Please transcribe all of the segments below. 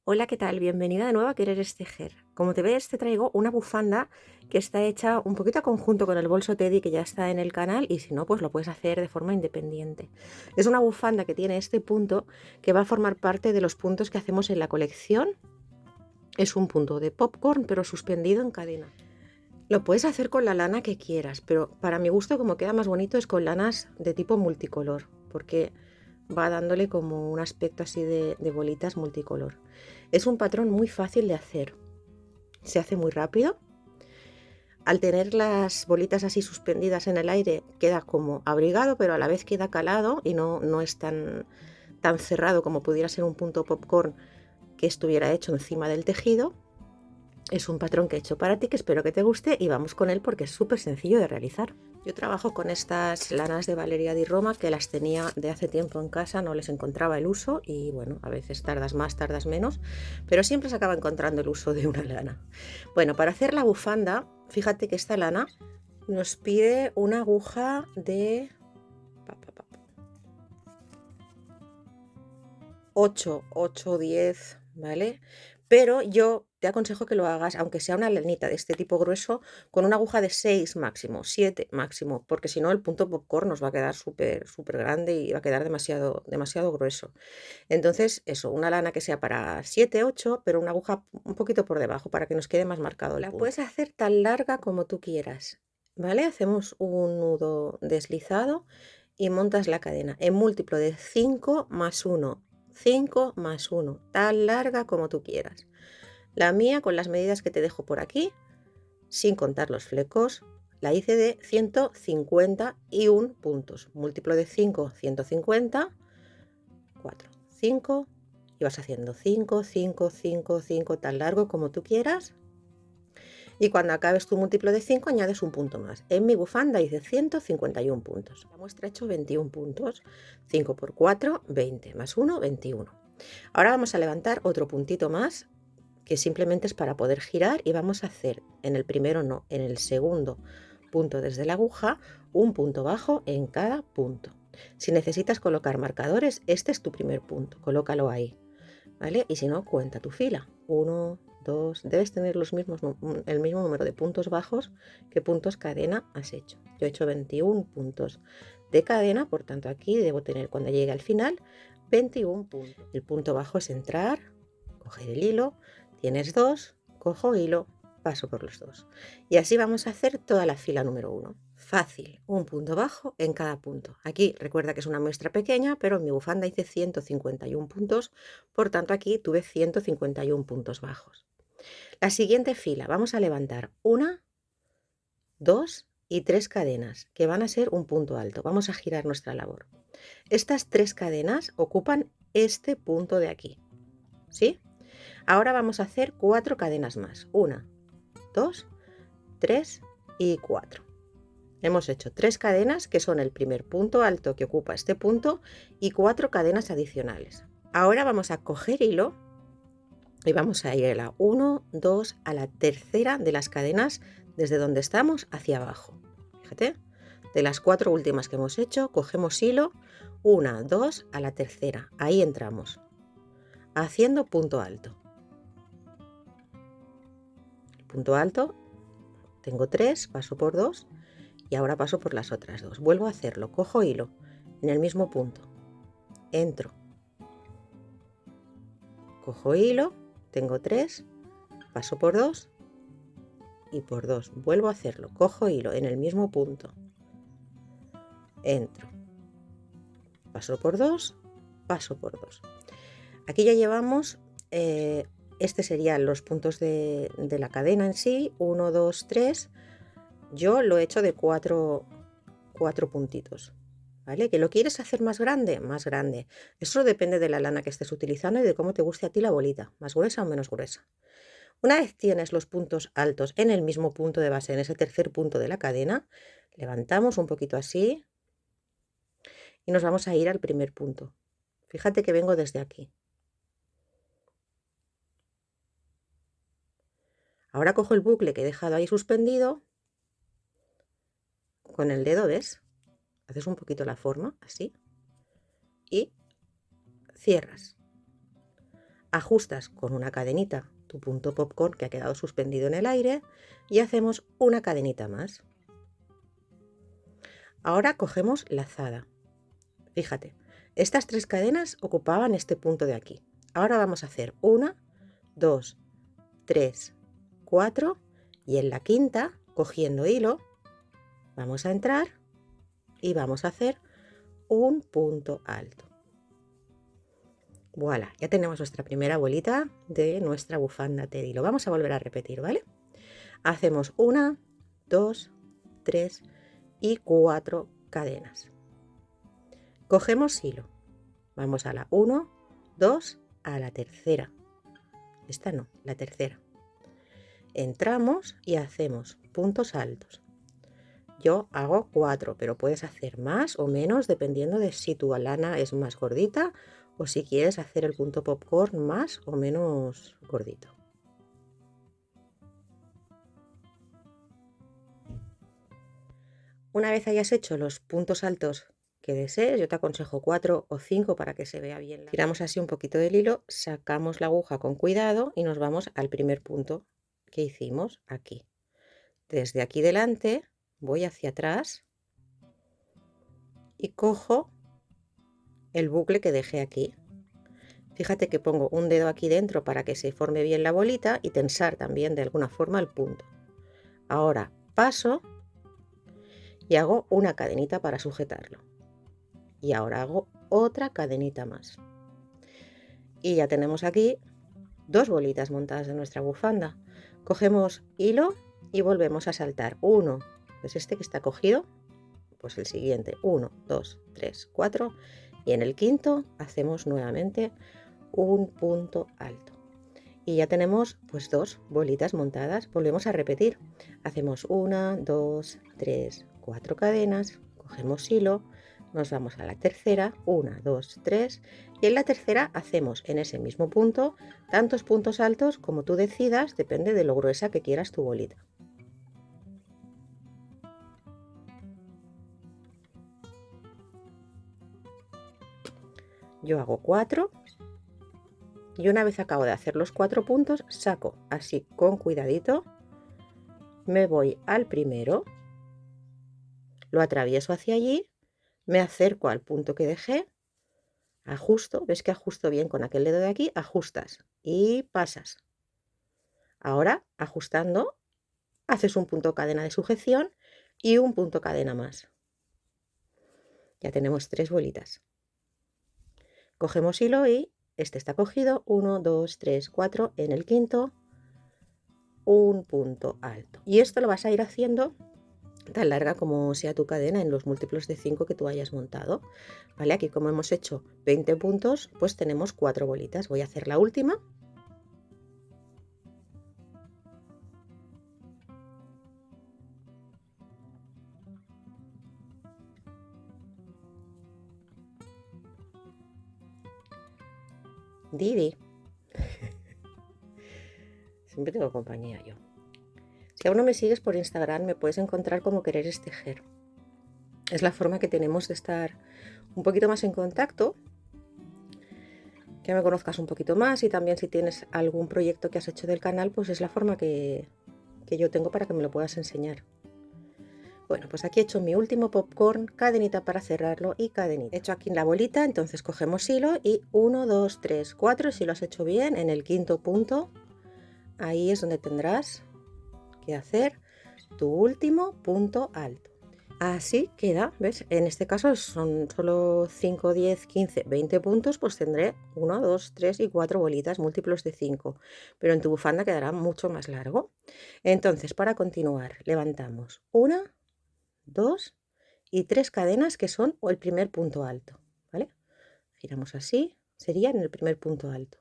Hola, ¿qué tal? Bienvenida de nuevo a Querer Tejer. Como te ves, te traigo una bufanda que está hecha un poquito a conjunto con el bolso Teddy que ya está en el canal y si no, pues lo puedes hacer de forma independiente. Es una bufanda que tiene este punto que va a formar parte de los puntos que hacemos en la colección. Es un punto de popcorn pero suspendido en cadena. Lo puedes hacer con la lana que quieras, pero para mi gusto como queda más bonito es con lanas de tipo multicolor, porque va dándole como un aspecto así de bolitas multicolor. Es un patrón muy fácil de hacer, se hace muy rápido. Al tener las bolitas así suspendidas en el aire queda como abrigado, pero a la vez queda calado y no es tan cerrado como pudiera ser un punto popcorn que estuviera hecho encima del tejido. Es un patrón que he hecho para ti que espero que te guste y vamos con él porque es súper sencillo de realizar. Yo trabajo con estas lanas de Valeria di Roma que las tenía de hace tiempo en casa, no les encontraba el uso y bueno, a veces tardas más, tardas menos, pero siempre se acaba encontrando el uso de una lana. Bueno, para hacer la bufanda, fíjate que esta lana nos pide una aguja de 8, 10, ¿vale? Pero yo te aconsejo que lo hagas, aunque sea una lanita de este tipo grueso, con una aguja de 6 máximo, 7 máximo, porque si no el punto popcorn nos va a quedar súper grande y va a quedar demasiado grueso. Entonces, eso, una lana que sea para 7, 8, pero una aguja un poquito por debajo para que nos quede más marcado el punto. La puedes hacer tan larga como tú quieras, ¿vale? Hacemos un nudo deslizado y montas la cadena en múltiplo de 5 más 1. 5 más 1, tan larga como tú quieras. La mía, con las medidas que te dejo por aquí, sin contar los flecos, la hice de 151 puntos. Múltiplo de 5, 150, 4, 5, y vas haciendo 5, 5, 5, 5, tan largo como tú quieras. Y cuando acabes tu múltiplo de 5 añades un punto más. En mi bufanda hice 151 puntos. La muestra he hecho 21 puntos. 5 por 4, 20, más 1, 21. Ahora vamos a levantar otro puntito más, que simplemente es para poder girar, y vamos a hacer en el primero no, en el segundo punto desde la aguja, un punto bajo en cada punto. Si necesitas colocar marcadores, este es tu primer punto, colócalo ahí, ¿vale? Y si no, cuenta tu fila. 1, 2, debes tener el mismo número de puntos bajos que puntos cadena has hecho. Yo he hecho 21 puntos de cadena, por tanto aquí debo tener, cuando llegue al final, 21 puntos. El punto bajo es entrar, coger el hilo, tienes 2, cojo hilo, paso por los 2. Y así vamos a hacer toda la fila número 1. Fácil, un punto bajo en cada punto. Aquí recuerda que es una muestra pequeña, pero en mi bufanda hice 151 puntos, por tanto aquí tuve 151 puntos bajos. La siguiente fila vamos a levantar 1, 2 y 3 cadenas, que van a ser un punto alto. Vamos a girar nuestra labor. Estas 3 cadenas ocupan este punto de aquí, ¿sí? Ahora vamos a hacer 4 cadenas más. 1, 2, 3 y 4. Hemos hecho 3 cadenas que son el primer punto alto que ocupa este punto y 4 cadenas adicionales. Ahora vamos a coger hilo y vamos a ir a la 1, 2, a la tercera de las cadenas desde donde estamos hacia abajo. Fíjate, de las 4 últimas que hemos hecho, cogemos hilo, 1, 2, a la tercera. Ahí entramos, haciendo punto alto. Punto alto, tengo 3, paso por 2 y ahora paso por las otras 2. Vuelvo a hacerlo, cojo hilo en el mismo punto, entro, cojo hilo, tengo 3, paso por 2 y por 2. Vuelvo a hacerlo, cojo hilo en el mismo punto, entro, paso por 2, paso por 2. Aquí ya llevamos, este serían los puntos de la cadena en sí, 1, 2, 3. Yo lo he hecho de 4 puntitos, ¿vale? ¿Que lo quieres hacer más grande? Más grande. Eso depende de la lana que estés utilizando y de cómo te guste a ti la bolita, más gruesa o menos gruesa. Una vez tienes los puntos altos en el mismo punto de base, en ese tercer punto de la cadena, levantamos un poquito así y nos vamos a ir al primer punto. Fíjate que vengo desde aquí. Ahora cojo el bucle que he dejado ahí suspendido, con el dedo, ¿ves? Haces un poquito la forma, así, y cierras. Ajustas con una cadenita tu punto popcorn que ha quedado suspendido en el aire y hacemos una cadenita más. Ahora cogemos lazada. Fíjate, estas 3 cadenas ocupaban este punto de aquí. Ahora vamos a hacer 1, 2, 3, 4 y en la quinta, cogiendo hilo, vamos a entrar y vamos a hacer un punto alto. Voilà, ya tenemos nuestra primera bolita de nuestra bufanda Teddy. Lo vamos a volver a repetir, ¿vale? Hacemos 1, 2, 3 y 4 cadenas. Cogemos hilo. Vamos a la 1, 2, a la tercera. Esta no, la tercera. Entramos y hacemos puntos altos. Yo hago 4, pero puedes hacer más o menos dependiendo de si tu lana es más gordita o si quieres hacer el punto popcorn más o menos gordito. Una vez hayas hecho los puntos altos que desees, yo te aconsejo 4 o 5 para que se vea bien. Tiramos así un poquito del hilo, sacamos la aguja con cuidado y nos vamos al primer punto que hicimos aquí. Desde aquí delante voy hacia atrás y cojo el bucle que dejé aquí. Fíjate que pongo un dedo aquí dentro para que se forme bien la bolita y tensar también de alguna forma el punto. Ahora paso y hago una cadenita para sujetarlo. Y ahora hago otra cadenita más. Y ya tenemos aquí 2 bolitas montadas de nuestra bufanda. Cogemos hilo y volvemos a saltar. 1, pues este que está cogido, pues el siguiente. 1, 2, 3, 4. Y en el quinto hacemos nuevamente un punto alto. Y ya tenemos pues 2 bolitas montadas. Volvemos a repetir. Hacemos 1, 2, 3, 4 cadenas. Cogemos hilo. Nos vamos a la tercera, 1, 2, 3, y en la tercera hacemos en ese mismo punto tantos puntos altos como tú decidas, depende de lo gruesa que quieras tu bolita. Yo hago 4 y una vez acabo de hacer los 4 puntos, saco así con cuidadito, me voy al primero, lo atravieso hacia allí, me acerco al punto que dejé, ajusto, ves que ajusto bien con aquel dedo de aquí, ajustas y pasas. Ahora, ajustando, haces un punto cadena de sujeción y un punto cadena más. Ya tenemos 3 bolitas. Cogemos hilo y este está cogido, 1, 2, 3, 4, en el quinto, un punto alto. Y esto lo vas a ir haciendo tan larga como sea tu cadena en los múltiplos de 5 que tú hayas montado. ¿Vale? Aquí como hemos hecho 20 puntos, pues tenemos 4 bolitas. Voy a hacer la última. Didi. Siempre tengo compañía yo. Si aún no me sigues por Instagram, me puedes encontrar como Quereres Tejer. Es la forma que tenemos de estar un poquito más en contacto, que me conozcas un poquito más, y también si tienes algún proyecto que has hecho del canal, pues es la forma que yo tengo para que me lo puedas enseñar. Bueno, pues aquí he hecho mi último popcorn, cadenita para cerrarlo y cadenita. He hecho aquí la bolita, entonces cogemos hilo y 1, 2, 3, 4, si lo has hecho bien, en el quinto punto, ahí es donde tendrás que hacer tu último punto alto. Así queda, ¿ves? En este caso son solo 5, 10, 15, 20 puntos, pues tendré 1, 2, 3 y 4 bolitas múltiplos de 5, pero en tu bufanda quedará mucho más largo. Entonces, para continuar, levantamos 1, 2 y 3 cadenas que son el primer punto alto, ¿vale? Giramos así, sería en el primer punto alto.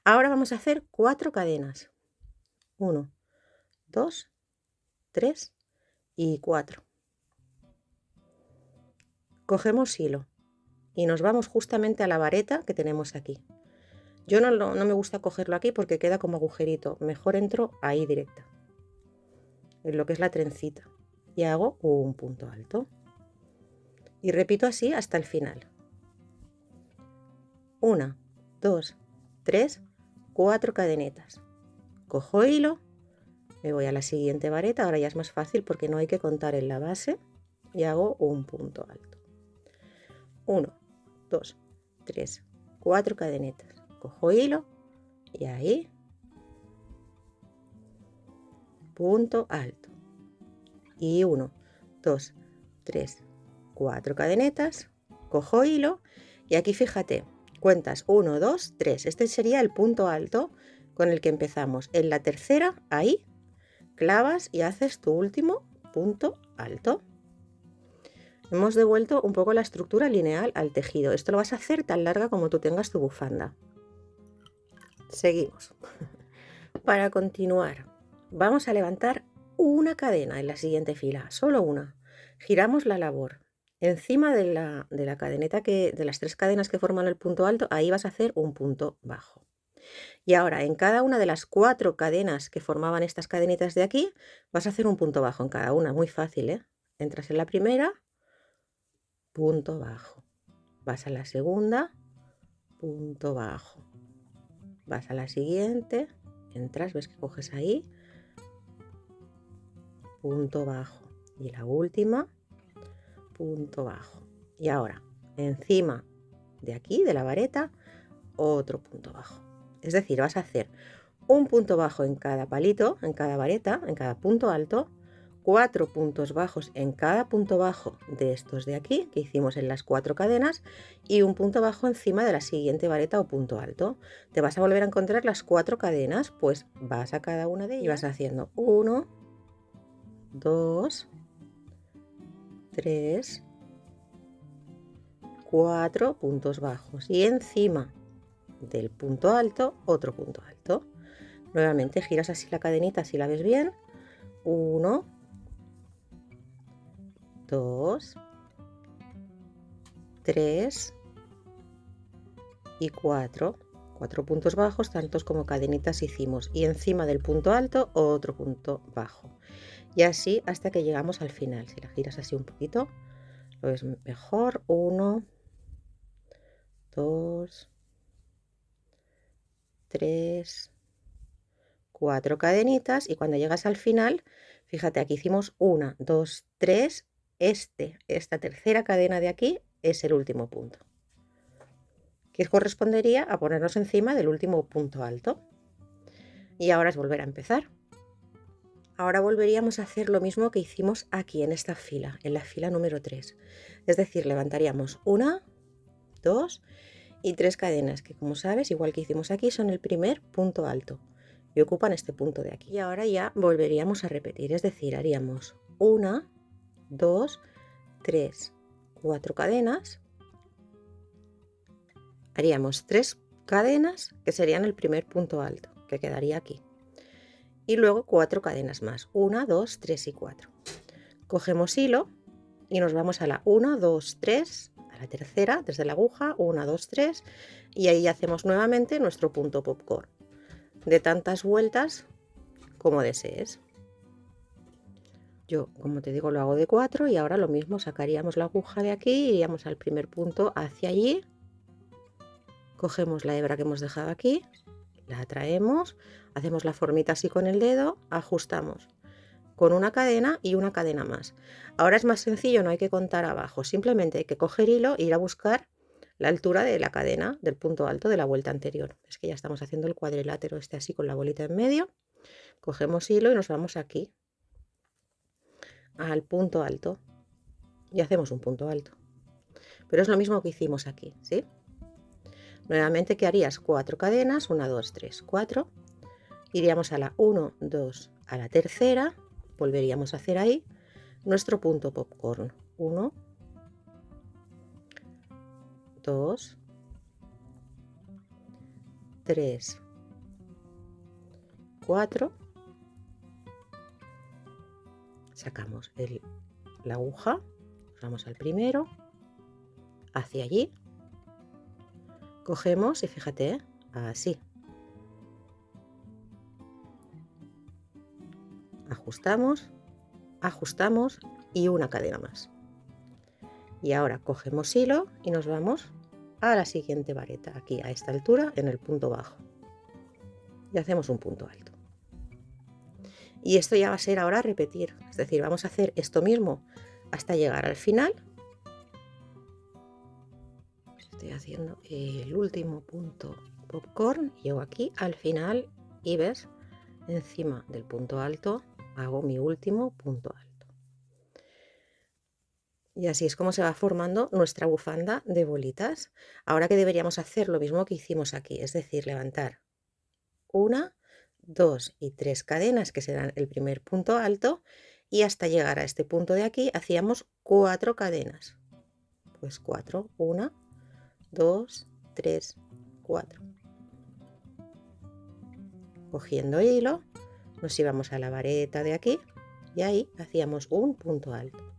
Ahora vamos a hacer 4 cadenas. 1, 2, 3 y 4. Cogemos hilo y nos vamos justamente a la vareta que tenemos aquí. Yo no me gusta cogerlo aquí porque queda como agujerito. Mejor entro ahí directa, en lo que es la trencita, y hago un punto alto. Y repito así hasta el final. 1, 2, 3 4 cadenetas. Cojo hilo, me voy a la siguiente vareta, ahora ya es más fácil porque no hay que contar en la base, y hago un punto alto. 1, 2, 3, 4 cadenetas. Cojo hilo y ahí punto alto. Y 1, 2, 3, 4 cadenetas. Cojo hilo y aquí fíjate, cuentas 1, 2, 3. Este sería el punto alto con el que empezamos. En la tercera, ahí, clavas y haces tu último punto alto. Hemos devuelto un poco la estructura lineal al tejido. Esto lo vas a hacer tan larga como tú tengas tu bufanda. Seguimos. Para continuar, vamos a levantar una cadena en la siguiente fila, solo una. Giramos la labor. Encima de la cadeneta de las 3 cadenas que forman el punto alto, ahí vas a hacer un punto bajo. Y ahora en cada una de las 4 cadenas que formaban estas cadenitas de aquí, vas a hacer un punto bajo en cada una. Muy fácil, ¿eh? Entras en la primera, punto bajo. Vas a la segunda, punto bajo. Vas a la siguiente, entras, ves que coges ahí, punto bajo. Y la última, punto bajo. Y ahora, encima de aquí, de la vareta, otro punto bajo. Es decir, vas a hacer un punto bajo en cada palito, en cada vareta, en cada punto alto, 4 puntos bajos en cada punto bajo de estos de aquí, que hicimos en las 4 cadenas, y un punto bajo encima de la siguiente vareta o punto alto. Te vas a volver a encontrar las 4 cadenas, pues vas a cada una de ellas y vas haciendo 1, 2, 3, 4 puntos bajos y encima del punto alto otro punto alto. Nuevamente giras así la cadenita si la ves bien. 1, 2, 3 y 4. 4 puntos bajos, tantos como cadenitas hicimos, y encima del punto alto otro punto bajo. Y así hasta que llegamos al final. Si la giras así un poquito, lo ves mejor. 1, 2, 3, 4 cadenitas, y cuando llegas al final, fíjate, aquí hicimos 1, 2, 3. Esta tercera cadena de aquí es el último punto, que correspondería a ponernos encima del último punto alto. Y ahora es volver a empezar. Ahora volveríamos a hacer lo mismo que hicimos aquí en esta fila, en la fila número 3. Es decir, levantaríamos 1, 2 y 3 cadenas, que como sabes, igual que hicimos aquí, son el primer punto alto y ocupan este punto de aquí. Y ahora ya volveríamos a repetir, es decir, haríamos 1, 2, 3, 4 cadenas. Haríamos 3 cadenas que serían el primer punto alto, que quedaría aquí. Y luego 4 cadenas más, 1, 2, 3 y 4. Cogemos hilo y nos vamos a la 1, 2, 3, a la tercera, desde la aguja, 1, 2, 3, y ahí hacemos nuevamente nuestro punto popcorn, de tantas vueltas como desees. Yo, como te digo, lo hago de 4 y ahora lo mismo, sacaríamos la aguja de aquí, iríamos al primer punto hacia allí, cogemos la hebra que hemos dejado aquí, la traemos, hacemos la formita así con el dedo, ajustamos con una cadena y una cadena más. Ahora es más sencillo, no hay que contar abajo, simplemente hay que coger hilo e ir a buscar la altura de la cadena del punto alto de la vuelta anterior. Es que ya estamos haciendo el cuadrilátero este así con la bolita en medio. Cogemos hilo y nos vamos aquí al punto alto y hacemos un punto alto. Pero es lo mismo que hicimos aquí, ¿sí? Nuevamente, ¿qué harías? 4 cadenas, 1, 2, 3, 4. Iríamos a la 1, 2, a la tercera, volveríamos a hacer ahí nuestro punto popcorn. 1, 2, 3, 4. Sacamos la aguja, vamos al primero, hacia allí, cogemos y fíjate, así. Ajustamos, ajustamos y una cadena más. Y ahora cogemos hilo y nos vamos a la siguiente vareta, aquí a esta altura en el punto bajo. y hacemos un punto alto. Y esto ya va a ser ahora repetir, es decir, vamos a hacer esto mismo hasta llegar al final. Estoy haciendo el último punto popcorn, llego aquí al final y ves, encima del punto alto hago mi último punto alto. Y así es como se va formando nuestra bufanda de bolitas. Ahora que deberíamos hacer lo mismo que hicimos aquí, es decir, levantar 1, 2 y 3 cadenas, que serán el primer punto alto, y hasta llegar a este punto de aquí hacíamos 4 cadenas. Pues 4, 1, 2, 3, 4. Cogiendo hilo, nos íbamos a la vareta de aquí y ahí hacíamos un punto alto.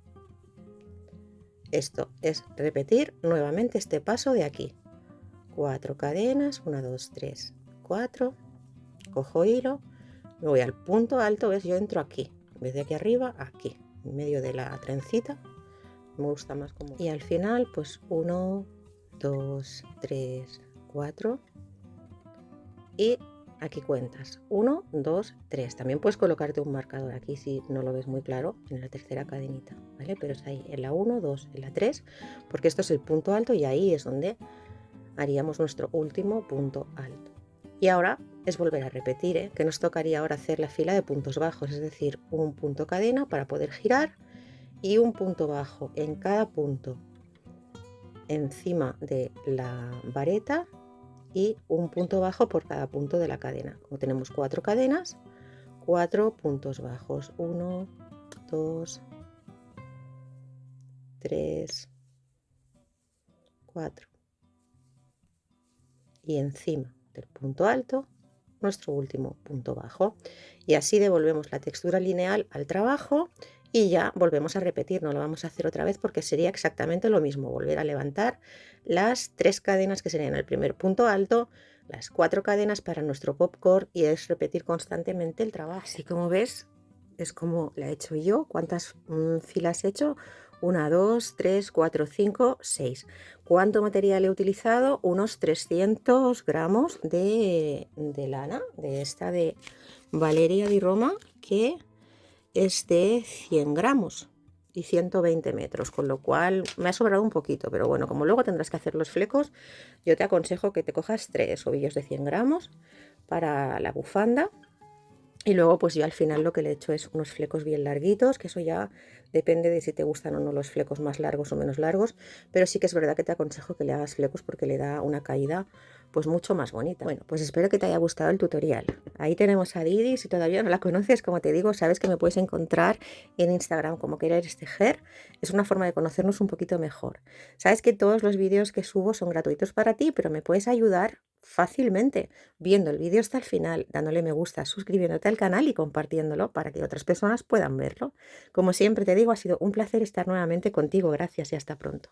Esto es repetir nuevamente este paso de aquí. 4 cadenas, 1, 2, 3, 4. Cojo hilo, me voy al punto alto, ves, yo entro aquí, en vez de aquí arriba, aquí, en medio de la trencita. Me gusta más como. Y al final, pues 1, 2, 3, 4. Y aquí cuentas 1, 2, 3. También puedes colocarte un marcador aquí si no lo ves muy claro en la tercera cadenita, ¿vale? Pero es ahí, en la 1, 2, en la 3, porque esto es el punto alto y ahí es donde haríamos nuestro último punto alto. Y ahora es volver a repetir, ¿eh? Que nos tocaría ahora hacer la fila de puntos bajos, es decir, un punto cadena para poder girar y un punto bajo en cada punto encima de la vareta y un punto bajo por cada punto de la cadena. Como tenemos 4 cadenas, 4 puntos bajos, 1, 2, 3, 4. Y encima del punto alto nuestro último punto bajo, y así devolvemos la textura lineal al trabajo y ya volvemos a repetir. No lo vamos a hacer otra vez porque sería exactamente lo mismo, volver a levantar las 3 cadenas que serían el primer punto alto, las 4 cadenas para nuestro popcorn, y es repetir constantemente el trabajo. Así como ves, es como la he hecho yo. ¿Cuántas filas he hecho? 1, 2, 3, 4, 5, 6. ¿Cuánto material he utilizado? Unos 300 gramos de lana, de esta de Valeria di Roma, que es de 100 gramos y 120 metros, con lo cual me ha sobrado un poquito, pero bueno, como luego tendrás que hacer los flecos, yo te aconsejo que te cojas 3 ovillos de 100 gramos para la bufanda. Y luego pues yo al final lo que le he hecho es unos flecos bien larguitos, que eso ya depende de si te gustan o no los flecos más largos o menos largos, pero sí que es verdad que te aconsejo que le hagas flecos porque le da una caída pues mucho más bonita. Bueno, pues espero que te haya gustado el tutorial. Ahí tenemos a Didi. Si todavía no la conoces, como te digo, sabes que me puedes encontrar en Instagram como Querer Tejer. Es una forma de conocernos un poquito mejor. Sabes que todos los vídeos que subo son gratuitos para ti, pero me puedes ayudar fácilmente viendo el vídeo hasta el final, dándole me gusta, suscribiéndote al canal y compartiéndolo para que otras personas puedan verlo. Como siempre te digo, ha sido un placer estar nuevamente contigo. Gracias y hasta pronto.